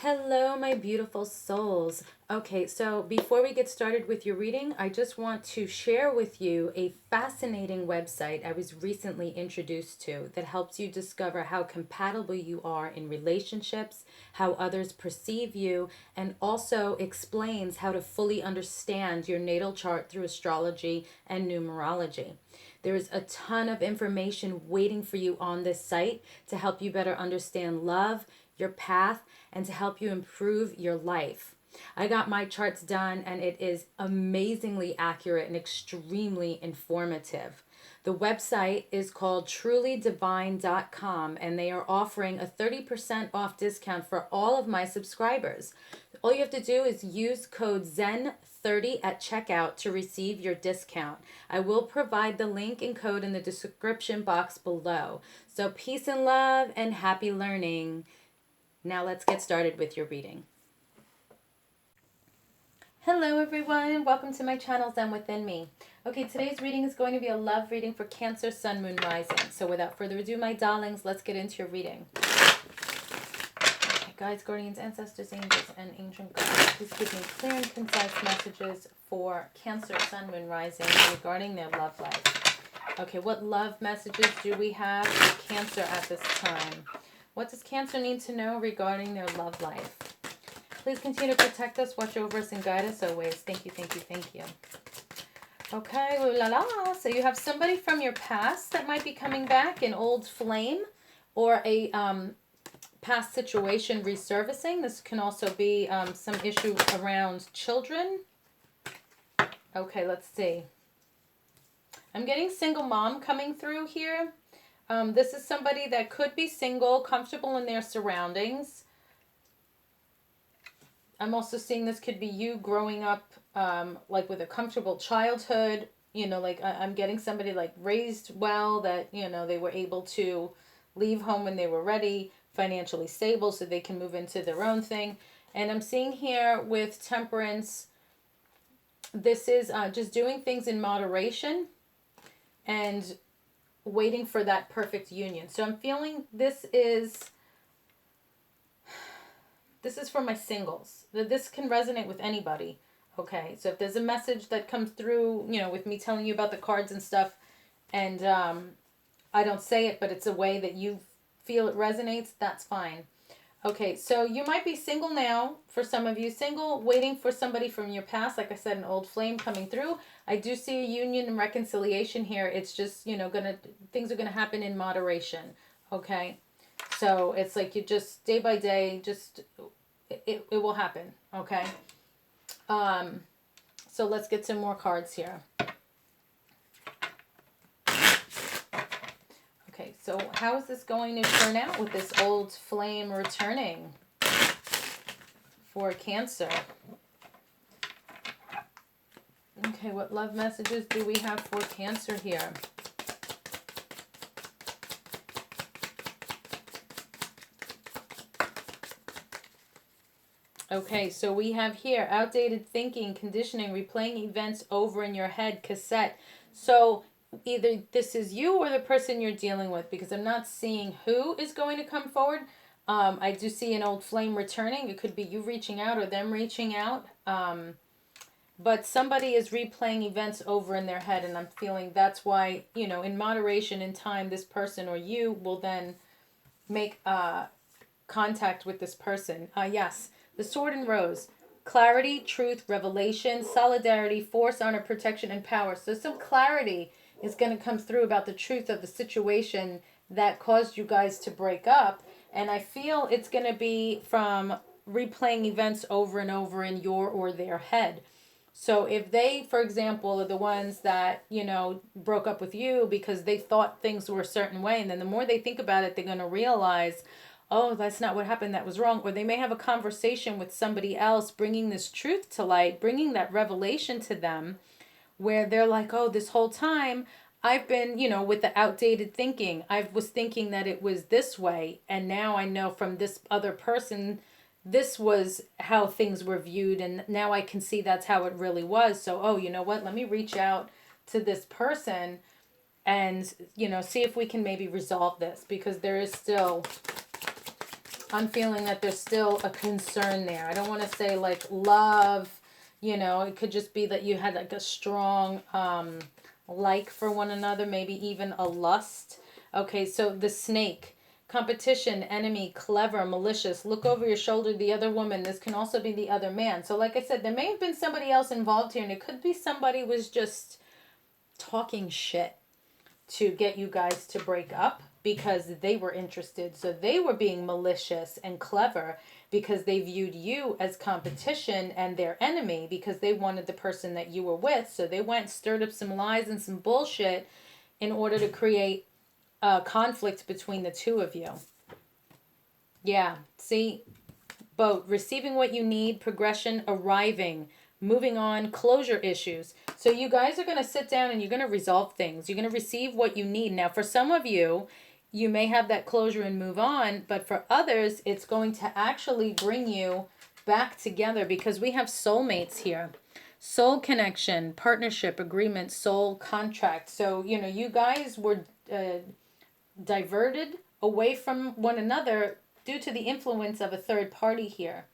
Hello, my beautiful souls. Okay, so before we get started with your reading, I just want to share with you a fascinating website I was recently introduced to that helps you discover how compatible you are in relationships, how others perceive you, and also explains how to fully understand your natal chart through astrology and numerology. There is a ton of information waiting for you on this site to help you better understand love, your path, and to help you improve your life. I got my charts done and it is amazingly accurate and extremely informative. The website is called trulydivine.com and they are offering a 30% off discount for all of my subscribers. All you have to do is use code ZEN30 at checkout to receive your discount. I will provide the link and code in the description box below. So peace and love and happy learning. Now let's get started with your reading. Hello everyone, welcome to my channel Zen Within Me. Okay, today's reading is going to be a love reading for Cancer, Sun, Moon, Rising. So without further ado, my darlings, let's get into your reading. Okay, guides, guardians, ancestors, angels, and ancient guides, please give me clear and concise messages for Cancer, Sun, Moon, Rising regarding their love life. Okay, what love messages do we have for Cancer at this time? What does Cancer need to know regarding their love life? Please continue to protect us, watch over us, and guide us always. Thank you, thank you, thank you. Okay, ooh la la. So you have somebody from your past that might be coming back, an old flame, or a past situation resurfacing. This can also be some issue around children. Okay, let's see. I'm getting single mom coming through here. This is somebody that could be single, comfortable in their surroundings. I'm also seeing this could be you growing up like with a comfortable childhood. You know, like I'm getting somebody like raised well, that, you know, they were able to leave home when they were ready, financially stable, so they can move into their own thing. And I'm seeing here with Temperance, this is just doing things in moderation and waiting for that perfect union. So I'm feeling this is for my singles. This can resonate with anybody. Okay, so if there's a message that comes through, you know, with me telling you about the cards and stuff, and I don't say it, but it's a way that you feel it resonates, that's fine. Okay, so you might be single now, for some of you. Single, waiting for somebody from your past. Like I said, an old flame coming through. I do see a union and reconciliation here. It's just, you know, things are gonna happen in moderation. Okay, so it's like you just, day by day, just, it will happen. Okay, so let's get some more cards here. Okay, so how is this going to turn out with this old flame returning for Cancer? Okay, what love messages do we have for Cancer here? Okay, so we have here outdated thinking, conditioning, replaying events over in your head, cassette. So either this is you or the person you're dealing with, because I'm not seeing who is going to come forward. I do see an old flame returning. It could be you reaching out or them reaching out. But somebody is replaying events over in their head, and I'm feeling that's why, you know, in moderation, in time, this person or you will then make contact with this person. Yes, the Sword and Rose. Clarity, truth, revelation, solidarity, force, honor, protection, and power. So some clarity is going to come through about the truth of the situation that caused you guys to break up. And I feel it's going to be from replaying events over and over in your or their head. So if they, for example, are the ones that, you know, broke up with you because they thought things were a certain way, and then the more they think about it, they're going to realize, oh, that's not what happened, that was wrong. Or they may have a conversation with somebody else, bringing this truth to light, bringing that revelation to them, where they're like, oh, this whole time I've been, you know, with the outdated thinking. I was thinking that it was this way, and now I know from this other person, this was how things were viewed, and now I can see that's how it really was. So, oh, you know what, let me reach out to this person and, you know, see if we can maybe resolve this, because there is still I'm feeling that there's still a concern there. I don't want to say like love, you know, it could just be that you had like a strong like for one another, maybe even a lust. Okay, so the snake, competition, enemy, clever, malicious, look over your shoulder, the other woman. This can also be the other man. So like I said, there may have been somebody else involved here, and it could be somebody was just talking shit to get you guys to break up because they were interested. So they were being malicious and clever because they viewed you as competition and their enemy because they wanted the person that you were with. So they went and stirred up some lies and some bullshit in order to create a conflict between the two of you. Yeah, see, boat, receiving what you need, progression, arriving, moving on, closure issues. So you guys are going to sit down and you're going to resolve things. You're going to receive what you need. Now, for some of you, you may have that closure and move on, but for others, it's going to actually bring you back together because we have soulmates here. Soul connection, partnership, agreement, soul contract. So, you know, you guys were diverted away from one another due to the influence of a third party here.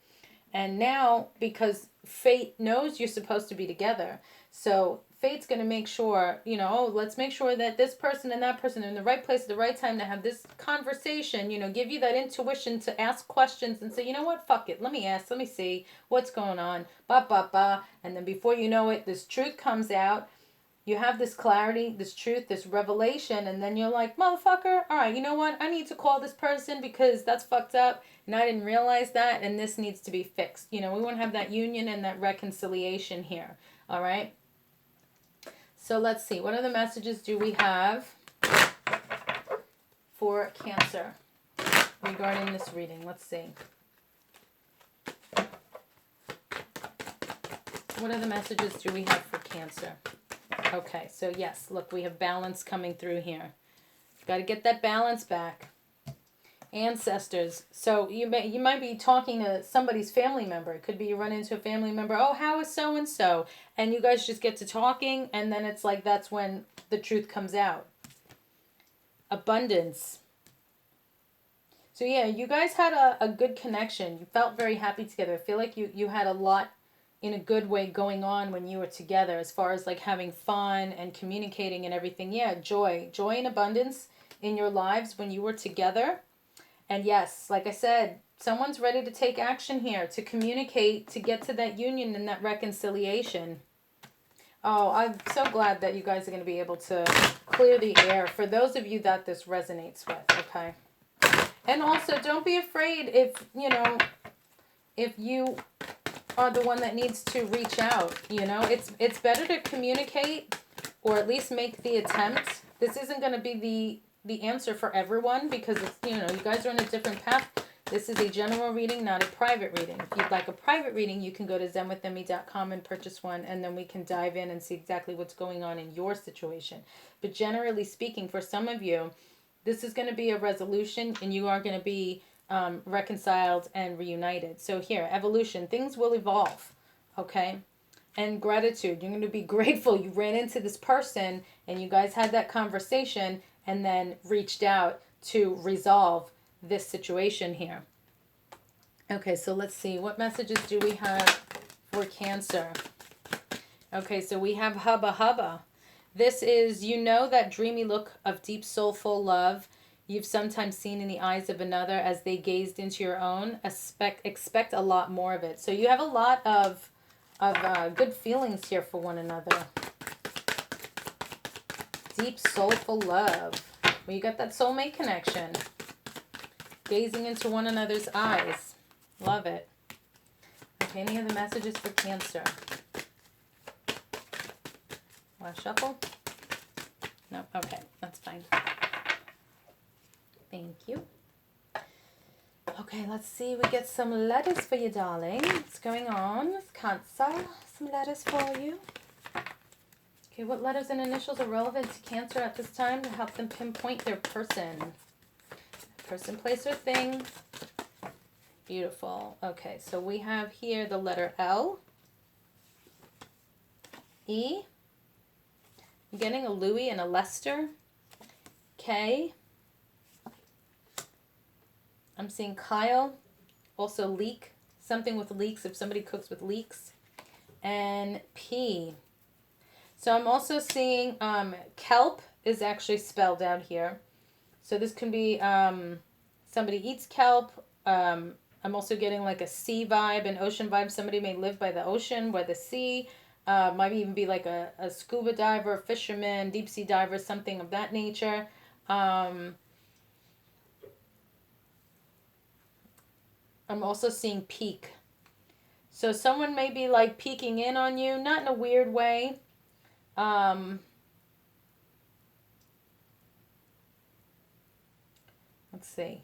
And now, because fate knows you're supposed to be together, so fate's going to make sure, you know, oh, let's make sure that this person and that person are in the right place at the right time to have this conversation, you know, give you that intuition to ask questions and say, you know what, fuck it, let me ask, let me see what's going on, ba, ba, ba. And then before you know it, this truth comes out. You have this clarity, this truth, this revelation, and then you're like, motherfucker, all right, you know what? I need to call this person because that's fucked up, and I didn't realize that, and this needs to be fixed. You know, we want to have that union and that reconciliation here, all right? So let's see. What other messages do we have for Cancer regarding this reading? Let's see. What other messages do we have for Cancer? Okay, so yes, look, we have balance coming through here. Got to get that balance back. Ancestors. So you might be talking to somebody's family member. It could be you run into a family member. Oh, how is so and so? And you guys just get to talking, and then it's like that's when the truth comes out. Abundance. So yeah, you guys had a good connection. You felt very happy together. I feel like you had a lot in a good way going on when you were together as far as like having fun and communicating and everything. Yeah, joy and abundance in your lives when you were together. And yes, like I said, someone's ready to take action here, to communicate, to get to that union and that reconciliation. Oh, I'm so glad that you guys are going to be able to clear the air for those of you that this resonates with, okay? And also, don't be afraid if you are the one that needs to reach out, you know? It's better to communicate or at least make the attempt. This isn't going to be the answer for everyone because it's, you know, you guys are on a different path. This is a general reading, not a private reading. If you'd like a private reading, you can go to zenwithemmy.com and purchase one, and then we can dive in and see exactly what's going on in your situation. But generally speaking, for some of you, this is going to be a resolution, and you are going to be reconciled and reunited. So here, evolution, things will evolve, okay? And gratitude, you're going to be grateful you ran into this person, and you guys had that conversation, and then reached out to resolve this situation here. Okay, so let's see. What messages do we have for Cancer? Okay, so we have Hubba Hubba. This is, you know, that dreamy look of deep soulful love you've sometimes seen in the eyes of another as they gazed into your own. Expect a lot more of it. So you have a lot of good feelings here for one another. Deep soulful love. Well, you got that soulmate connection. Gazing into one another's eyes. Love it. Okay, any other messages for Cancer? Want to shuffle? No? Okay, that's fine. Thank you. Okay, let's see. We get some letters for you, darling. What's going on with Cancer? Some letters for you. Okay, what letters and initials are relevant to Cancer at this time to help them pinpoint their person? Person, place, or thing. Beautiful. Okay, so we have here the letter L. E. I'm getting a Louis and a Lester. K. I'm seeing Kyle, also leek, something with leeks, if somebody cooks with leeks, and P. So I'm also seeing kelp is actually spelled out here. So this can be somebody eats kelp. I'm also getting like a sea vibe, an ocean vibe. Somebody may live by the ocean, by the sea. Might even be like a scuba diver, fisherman, deep sea diver, something of that nature. I'm also seeing peak. So someone may be like peeking in on you, not in a weird way. Let's see.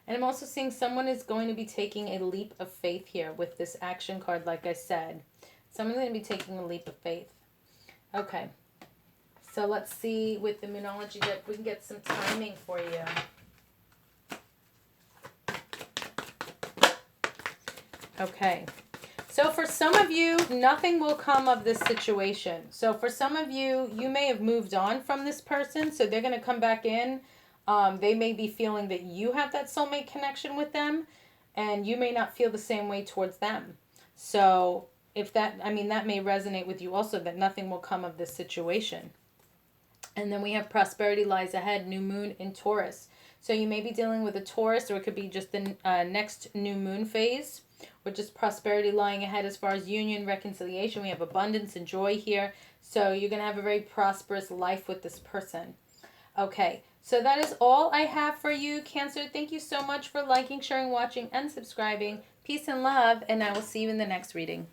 And I'm also seeing someone is going to be taking a leap of faith here with this action card, like I said. Someone's going to be taking a leap of faith. Okay. So let's see with the Moonology deck, we can get some timing for you. Okay. So for some of you, nothing will come of this situation. So for some of you, you may have moved on from this person, so they're going to come back in. They may be feeling that you have that soulmate connection with them, and you may not feel the same way towards them. So if that, I mean, that may resonate with you also, that nothing will come of this situation. And then we have prosperity lies ahead, new moon in Taurus. So you may be dealing with a Taurus, or it could be just the next new moon phase, or just prosperity lying ahead as far as union, reconciliation. We have abundance and joy here. So you're going to have a very prosperous life with this person. Okay, so that is all I have for you, Cancer. Thank you so much for liking, sharing, watching, and subscribing. Peace and love, and I will see you in the next reading.